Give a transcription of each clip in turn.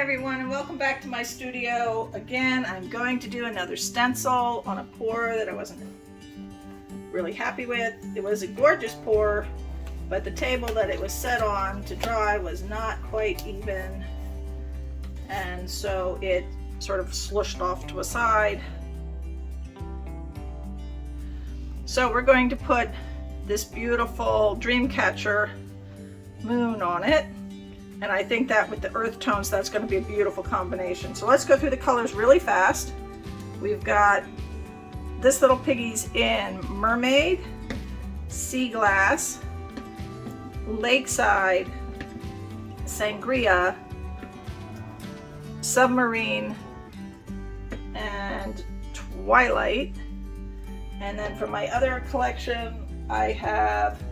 everyone, and welcome back to my studio. Again, I'm going to do another stencil on a pour that I wasn't really happy with. It was a gorgeous pour, but the table that it was set on to dry was not quite even, and so it sort of slushed off to a side. So we're going to put this beautiful dreamcatcher moon on it. And I think that with the earth tones, that's going to be a beautiful combination. So let's go through the colors really fast. We've got this little Piggy's in Mermaid, Sea Glass, Lakeside, Sangria, Submarine, and Twilight. And then for my other collection, I have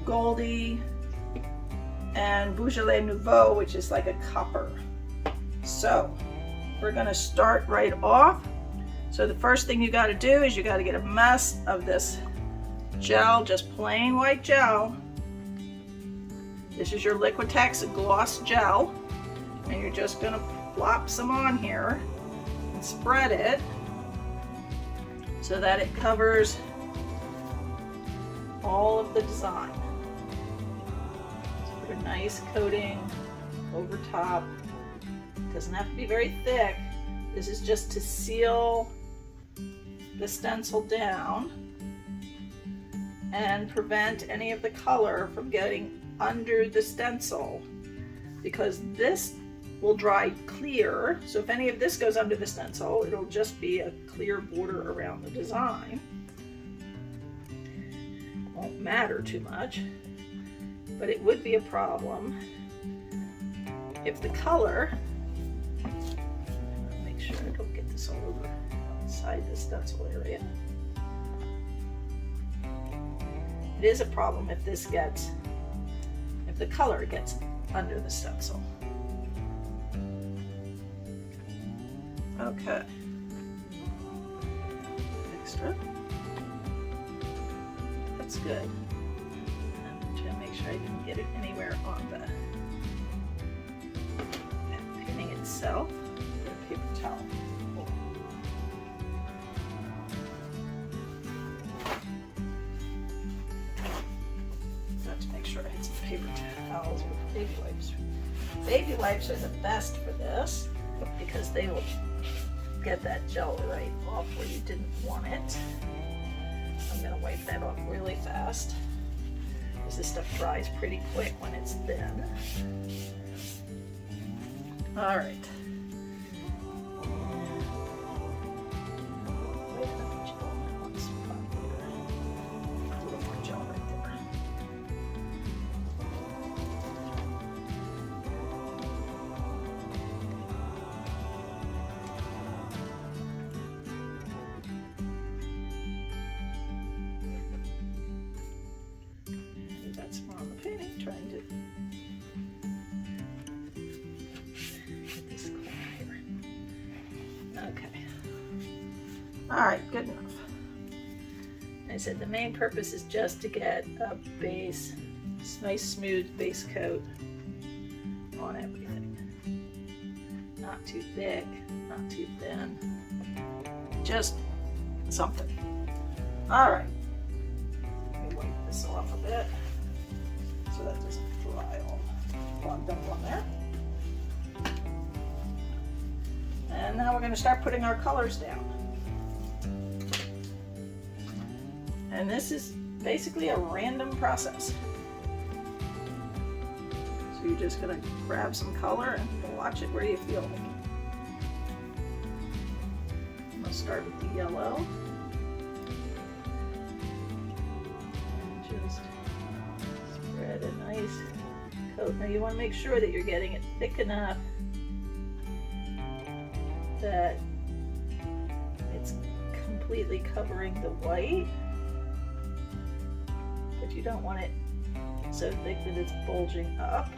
Goldie and Beaujolais Nouveau, which is like a copper. So we're gonna start right off. So the first thing you gotta do is you gotta get a mess of this gel, just plain white gel. This is your Liquitex Gloss Gel. And you're just gonna plop some on here and spread it so that it covers all of the design. A nice coating over top. Doesn't have to be very thick. This is just to seal the stencil down and prevent any of the color from getting under the stencil, because this will dry clear. So if any of this goes under the stencil, it'll just be a clear border around the design. Won't matter too much. But it would be a problem if the color, make sure I don't get this all over outside the stencil area. It is a problem if if the color gets under the stencil. Okay. Extra. That's good. I didn't get it anywhere on the painting itself. Get a paper towel. Got to make sure I had some paper towels or baby wipes. Baby wipes are the best for this because they will get that gel right off where you didn't want it. I'm going to wipe that off really fast. This stuff dries pretty quick when it's thin. All right. A little more gel right there. That's more on the painting, trying to get this clear here. Okay. All right, good enough. I said the main purpose is just to get a base, nice smooth base coat on everything. Not too thick, not too thin, just something. All right. Let me wipe this off a bit, so that doesn't dry all clogged up on there. And now we're going to start putting our colors down. And this is basically a random process. So you're just going to grab some color and watch it where you feel it. I'm going to start with the yellow. And just spread a nice coat. Now you want to make sure that you're getting it thick enough that it's completely covering the white, but you don't want it so thick that it's bulging up.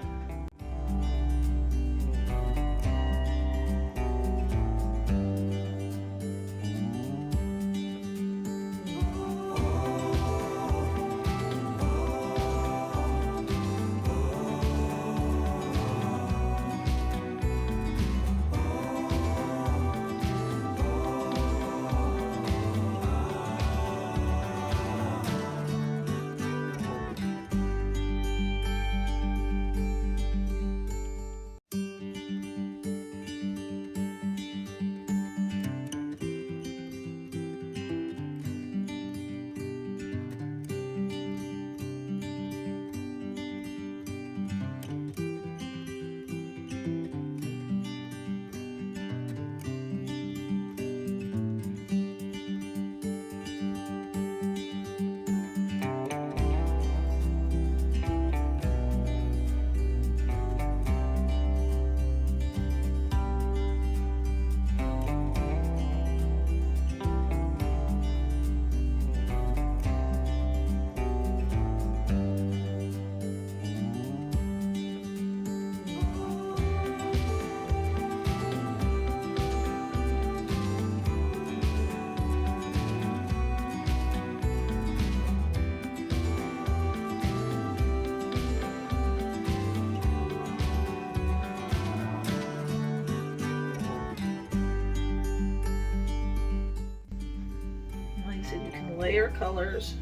layer colors.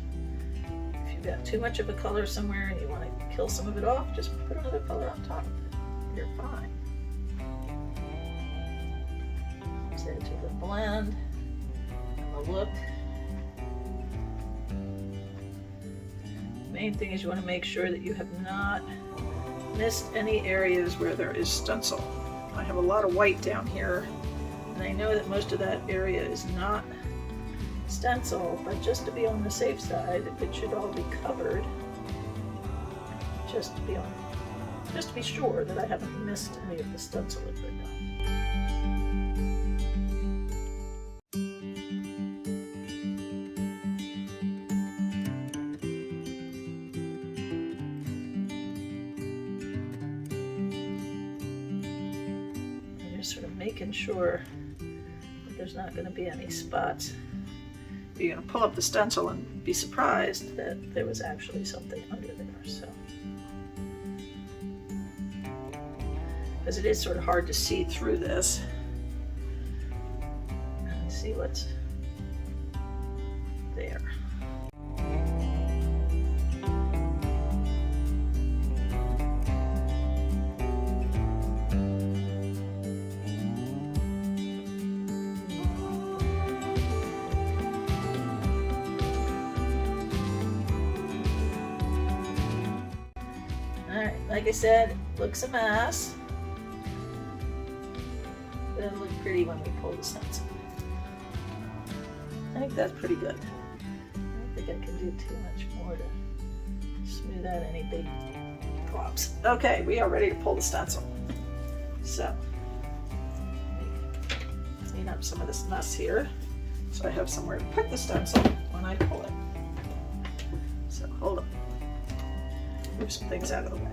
If you've got too much of a color somewhere and you want to kill some of it off, just put another color on top of it. You're fine. Set it to the blend and the look. The main thing is you want to make sure that you have not missed any areas where there is stencil. I have a lot of white down here, and I know that most of that area is not stencil, but just to be on the safe side, it should all be covered. Just to be sure that I haven't missed any of the stencil that we're done. Sort of making sure that there's not going to be any spots. You're going to pull up the stencil and be surprised that there was actually something under there. So, because it is sort of hard to see through this and see what's there. Like I said, it looks a mess, but it'll look pretty when we pull the stencil. I think that's pretty good. I don't think I can do too much more to smooth out any big globs. Okay, we are ready to pull the stencil. So, clean up some of this mess here so I have somewhere to put the stencil when I pull it. So, hold on. Move some things out of the way.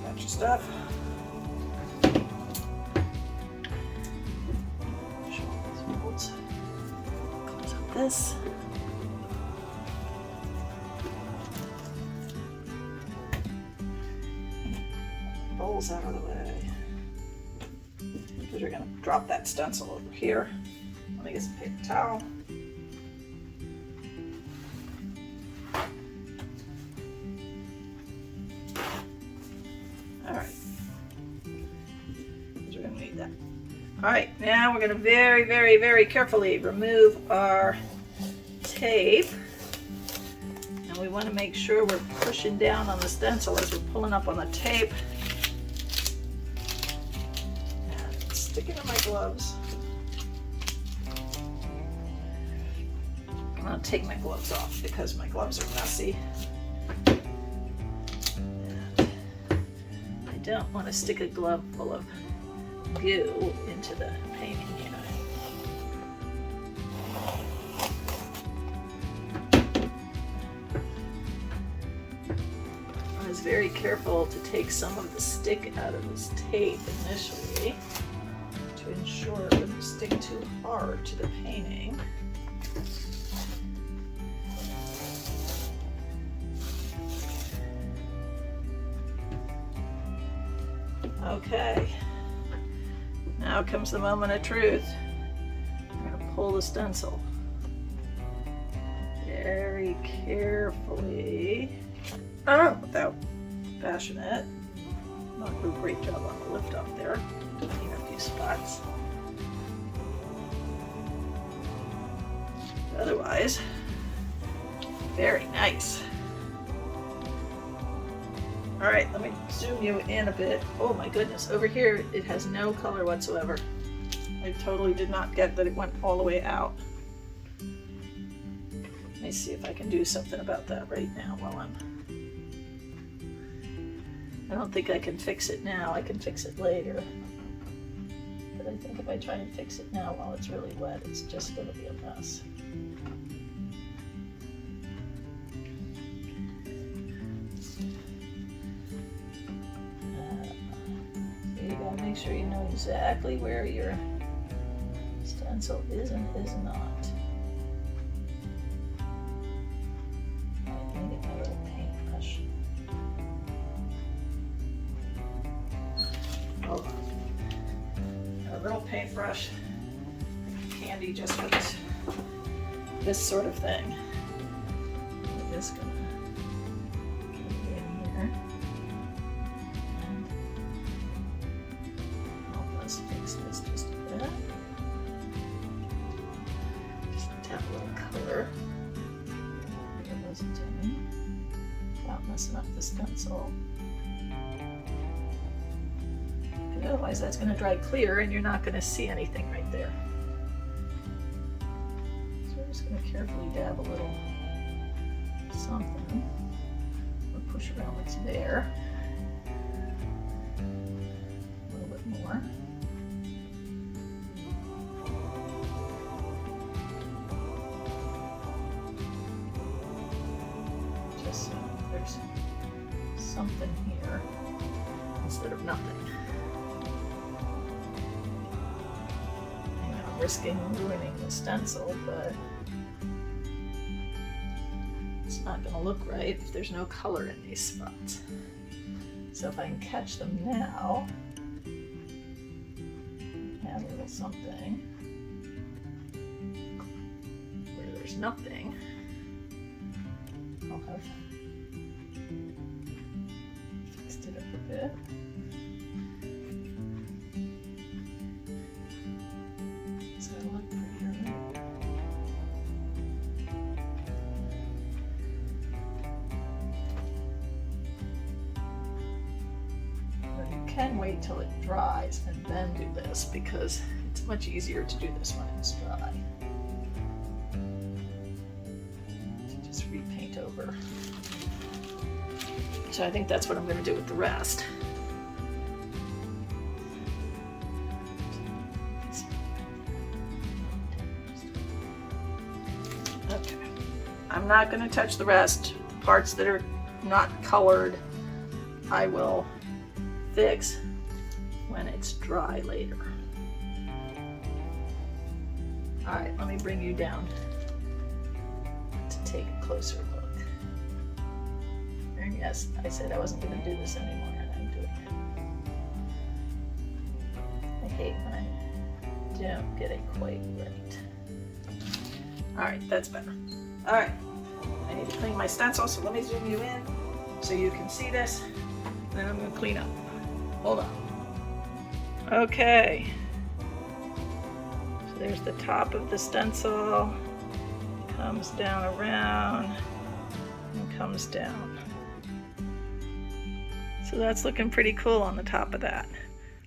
Got your stuff. Close up this. Bowls out of the way. Because we're going to drop that stencil over here. Let me get some paper towel. All right. Because we're going to need that. All right, now we're going to very, very, very carefully remove our tape. And we want to make sure we're pushing down on the stencil as we're pulling up on the tape. Stick it in my gloves. I'm going to take my gloves off because my gloves are messy. And I don't want to stick a glove full of goo into the painting here. I was very careful to take some of the stick out of this tape initially, to ensure it wouldn't stick too hard to the painting. Okay, now comes the moment of truth. I'm going to pull the stencil very carefully, without bashing it. Not do a great job on the lift off there. Clean a few spots. Otherwise, very nice. All right, let me zoom you in a bit. Oh my goodness, over here it has no color whatsoever. I totally did not get that it went all the way out. Let me see if I can do something about that right now while I don't think I can fix it now. I can fix it later. But I think if I try and fix it now while it's really wet, it's just going to be a mess. So you gotta make sure you know exactly where your stencil is and is not. Let me get my little paintbrush. paintbrush, handy just for this sort of thing. I'm just gonna get it in here and help us fix this just a bit. Just tap a little color. There wasn't any. Without messing up the stencil. Otherwise that's going to dry clear and you're not going to see anything right there. So we're just going to carefully dab a little something or push around what's there. A little bit more. Just so there's something here instead of nothing. Risking ruining the stencil, but it's not going to look right if there's no color in these spots. So if I can catch them now, add a little something where there's nothing, I'll have fixed it up a bit. Can wait till it dries and then do this because it's much easier to do this when it's dry. To just repaint over. So I think that's what I'm going to do with the rest. Okay. I'm not going to touch the rest. The parts that are not colored, I will fix when it's dry later. All right, let me bring you down to take a closer look. And yes, I said I wasn't going to do this anymore, and I'm doing it. I hate when I don't get it quite right. All right, that's better. All right, I need to clean my stencil, so let me zoom you in so you can see this. Then I'm going to clean up. Hold on. Okay. So there's the top of the stencil. Comes down around and comes down. So that's looking pretty cool on the top of that.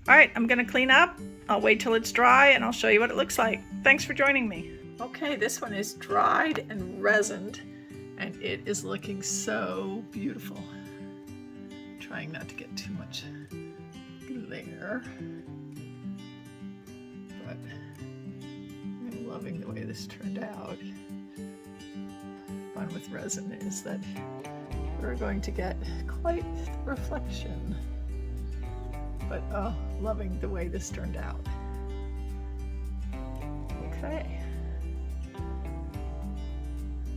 All right, I'm gonna clean up. I'll wait till it's dry and I'll show you what it looks like. Thanks for joining me. Okay, this one is dried and resined and it is looking so beautiful. Trying not to get too much glare, but I'm loving the way this turned out. Fun with resin is that we're going to get quite the reflection, but loving the way this turned out. Okay,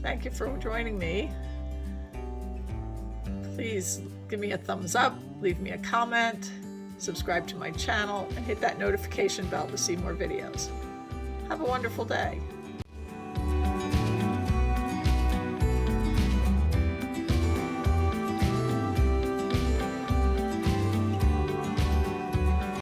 thank you for joining me. Please give me a thumbs up, leave me a comment, subscribe to my channel, and hit that notification bell to see more videos. Have a wonderful day.